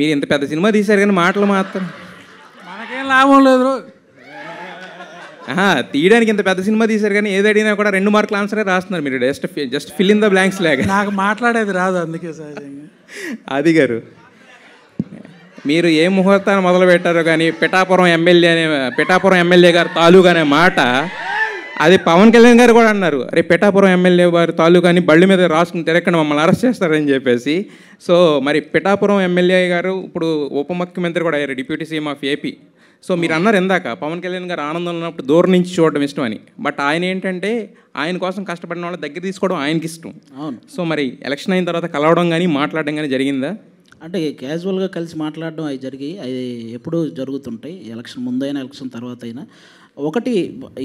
మీరు ఇంత పెద్ద సినిమా తీశారు కానీ మాటలు మాత్రం మనకేం లాభం లేదు. తీయడానికి ఇంత పెద్ద సినిమా తీశారు కానీ ఏది అడిగినా కూడా 2 మార్కుల ఆన్సరే రాస్తున్నారు మీరు. Just fill in the blanks లాగా. నాకు మాట్లాడేది రాదు, అందుకే సహజంగా. ఆది గారు, మీరు ఏ ముహూర్తాన్ని మొదలు పెట్టారో కానీ పిఠాపురం ఎమ్మెల్యే గారు తాలూకా అనే మాట అది పవన్ కళ్యాణ్ గారు కూడా అన్నారు. అరే పిఠాపురం ఎమ్మెల్యే వారి తాలూకా అని బళ్ళు మీద రాసుకుని తిరగకుండా మమ్మల్ని అరెస్ట్ చేస్తారని చెప్పేసి. సో మరి పిఠాపురం ఎమ్మెల్యే గారు ఇప్పుడు ఉప ముఖ్యమంత్రి కూడా అయ్యారు, deputy CM of AP. So మీరు అన్నారు ఇందాక పవన్ కళ్యాణ్ గారు ఆనందంలో ఉన్నప్పుడు దూరం నుంచి చూడడం ఇష్టం అని. బట్ ఆయన ఏంటంటే ఆయన కోసం కష్టపడిన వాళ్ళ దగ్గర తీసుకోవడం ఆయనకి ఇష్టం. అవును. సో మరి ఎలక్షన్ అయిన తర్వాత కలవడం కానీ మాట్లాడడం కానీ జరిగిందా? అంటే క్యాజువల్గా కలిసి మాట్లాడడం అవి జరిగి అవి ఎప్పుడూ జరుగుతుంటాయి, ఎలక్షన్ ముందైనా ఎలక్షన్ తర్వాత అయినా. ఒకటి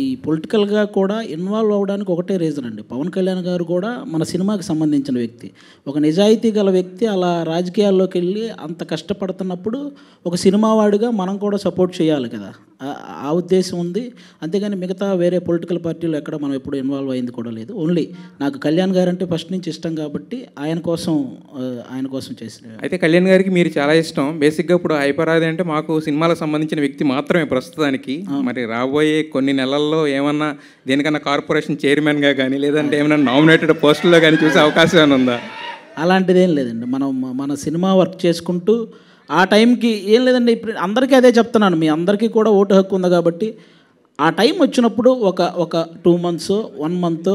ఈ పొలిటికల్గా కూడా ఇన్వాల్వ్ అవ్వడానికి ఒకటే రీజన్ అండి. పవన్ కళ్యాణ్ గారు కూడా మన సినిమాకి సంబంధించిన వ్యక్తి, ఒక నిజాయితీ గల వ్యక్తి. అలా రాజకీయాల్లోకి వెళ్ళి అంత కష్టపడుతున్నప్పుడు ఒక సినిమా వాడిగా మనం కూడా సపోర్ట్ చేయాలి కదా, ఆ ఉద్దేశం ఉంది. అంతేగాని మిగతా వేరే పొలిటికల్ పార్టీలు ఎక్కడ మనం ఎప్పుడు ఇన్వాల్వ్ అయింది కూడా లేదు. ఓన్లీ నాకు కళ్యాణ్ గారు అంటే ఫస్ట్ నుంచి ఇష్టం కాబట్టి ఆయన కోసం చేసిన. అయితే కళ్యాణ్ గారికి మీరు చాలా ఇష్టం. బేసిక్గా ఇప్పుడు హైపరాది అంటే మాకు సినిమాలకు సంబంధించిన వ్యక్తి మాత్రమే ప్రస్తుతానికి. మరి రాబోయే కొన్ని నెలల్లో ఏమన్నా దేనికన్నా కార్పొరేషన్ చైర్మన్గా కానీ లేదంటే ఏమైనా నామినేటెడ్ పోస్టుల్లో కానీ చూసే అవకాశం ఏమైనా ఉందా? అలాంటిదేం లేదండి. మన సినిమా వర్క్ చేసుకుంటూ ఆ టైంకి ఏం లేదండి. ఇప్పుడు అందరికీ అదే చెప్తున్నాను, మీ అందరికీ కూడా ఓటు హక్కు ఉంది కాబట్టి ఆ టైం వచ్చినప్పుడు ఒక 2 months 1 month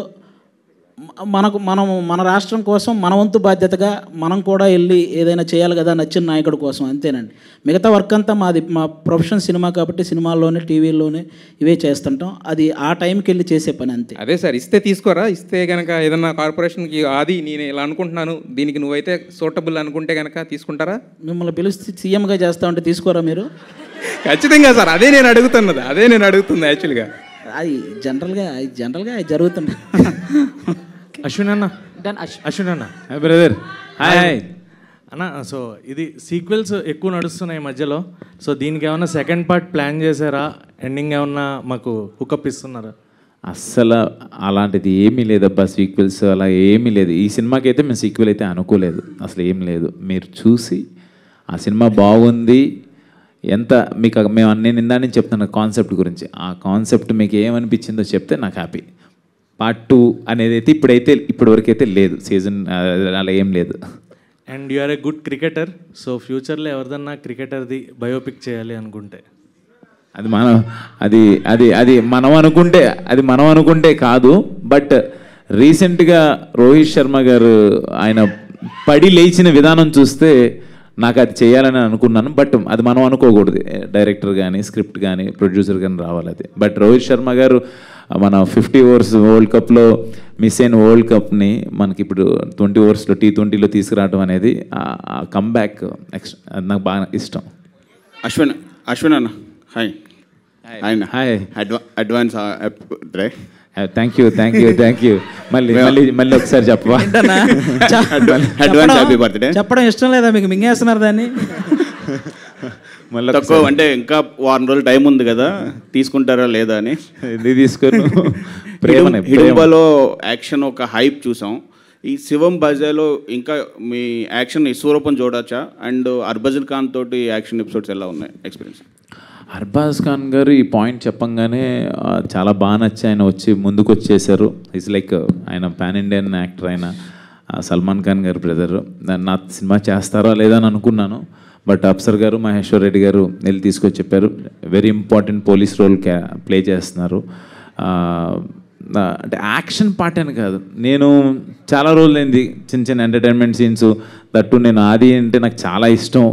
మన రాష్ట్రం కోసం మన వంతు బాధ్యతగా మనం కూడా వెళ్ళి ఏదైనా చేయాలి కదా నచ్చిన నాయకుడి కోసం, అంతేనండి. మిగతా వర్క్ అంతా మా ప్రొఫెషన్ సినిమా కాబట్టి సినిమాల్లోనే టీవీల్లోనే ఇవే చేస్తుంటాం. అది ఆ టైంకి వెళ్ళి చేసే పని అంతే. అదే సార్, ఇస్తే తీసుకోరా? ఇస్తే కనుక ఏదన్నా కార్పొరేషన్కి అది నేను ఇలా అనుకుంటున్నాను, దీనికి నువ్వైతే సూటబుల్ అనుకుంటే కనుక తీసుకుంటారా? మిమ్మల్ని పిలిస్తే సీఎంగా చేస్తా ఉంటే తీసుకోరా మీరు? ఖచ్చితంగా సార్, అదే నేను అడుగుతుంది యాక్చువల్గా. అది జనరల్గా జరుగుతుంది. అశ్విన్ అన్న బ్రదర్ హాయ్ అన్న. సో ఇది సీక్వెల్స్ ఎక్కువ నడుస్తున్నాయి మధ్యలో. సో దీనికి ఏమన్నా సెకండ్ పార్ట్ ప్లాన్ చేశారా? ఎండింగ్ ఏమన్నా మాకు హుకప్ ఇస్తున్నారా? అస్సలు అలాంటిది ఏమీ లేదబ్బా, సీక్వెల్స్ అలా ఏమీ లేదు. ఈ సినిమాకి అయితే మేము సీక్వెల్ అయితే అనుకోలేదు, అసలు ఏం లేదు. మీరు చూసి ఆ సినిమా బాగుంది ఎంత మీకు నేను ఇందా నుంచి చెప్తున్నాను కాన్సెప్ట్ గురించి. ఆ కాన్సెప్ట్ మీకు ఏమనిపించిందో చెప్తే నాకు హ్యాపీ. పార్ట్ 2 అనేది అయితే ఇప్పటివరకు అయితే లేదు, సీజన్ అలా ఏం లేదు. And you are a good cricketer. So ఫ్యూచర్లో ఎవరిదన్నా క్రికెటర్ది బయోపిక్ చేయాలి అనుకుంటే అది మనం అనుకుంటే కాదు. బట్ రీసెంట్గా రోహిత్ శర్మ గారు ఆయన పడి లేచిన విధానం చూస్తే నాకు అది చేయాలని అనుకున్నాను. బట్ అది మనం అనుకోకూడదు, డైరెక్టర్ కానీ స్క్రిప్ట్ కానీ ప్రొడ్యూసర్ కానీ రావాలి అది. బట్ రోహిత్ శర్మ గారు మన 50 overs వరల్డ్ కప్లో మిస్ అయిన వరల్డ్ కప్ని మనకి ఇప్పుడు 20 overs T20లో తీసుకురావడం అనేది కమ్బ్యాక్ అది నాకు బాగా ఇష్టం. అశ్విన్ అన్న hi. Hi advance thank you. మళ్ళీ ఒకసారి చెప్పవా? Advance happy birthday. చెప్పడం ఇష్టం లేదా మీకు? మింగేస్తున్నారు దాన్ని. మళ్ళీ తక్కువ అంటే ఇంకా 1 రోజులు టైం ఉంది కదా, తీసుకుంటారా లేదా అని. తీసుకోను. హిడింబాలో యాక్షన్ ఒక హైప్ చూసాం. ఈ శివం బజాలో ఇంకా మీ యాక్షన్ విశ్వరూపం చూడొచ్చా? అండ్ హర్భజన్ ఖాన్ తోటి యాక్షన్ ఎపిసోడ్స్ ఎలా ఉన్నాయి ఎక్స్పీరియన్స్? అర్బాజ్ ఖాన్ గారు ఈ పాయింట్ చెప్పంగానే చాలా బాగా నచ్చి ఆయన వచ్చి ముందుకు వచ్చేసారు. ఈజ్ లైక్ ఆయన పాన్ ఇండియన్ యాక్టర్, ఆయన సల్మాన్ ఖాన్ గారు బ్రదర్. నా సినిమా చేస్తారా లేదా అని అనుకున్నాను. బట్ అప్సర్ గారు మహేశ్వర్ రెడ్డి గారు వెళ్ళి తీసుకొచ్చి చెప్పారు, very important police role play చేస్తున్నారు. అంటే యాక్షన్ పార్ట్ అని కాదు, నేను చాలా రోజులైంది చిన్న ఎంటర్టైన్మెంట్ సీన్స్. దట్టు నేను ఆది అంటే నాకు చాలా ఇష్టం.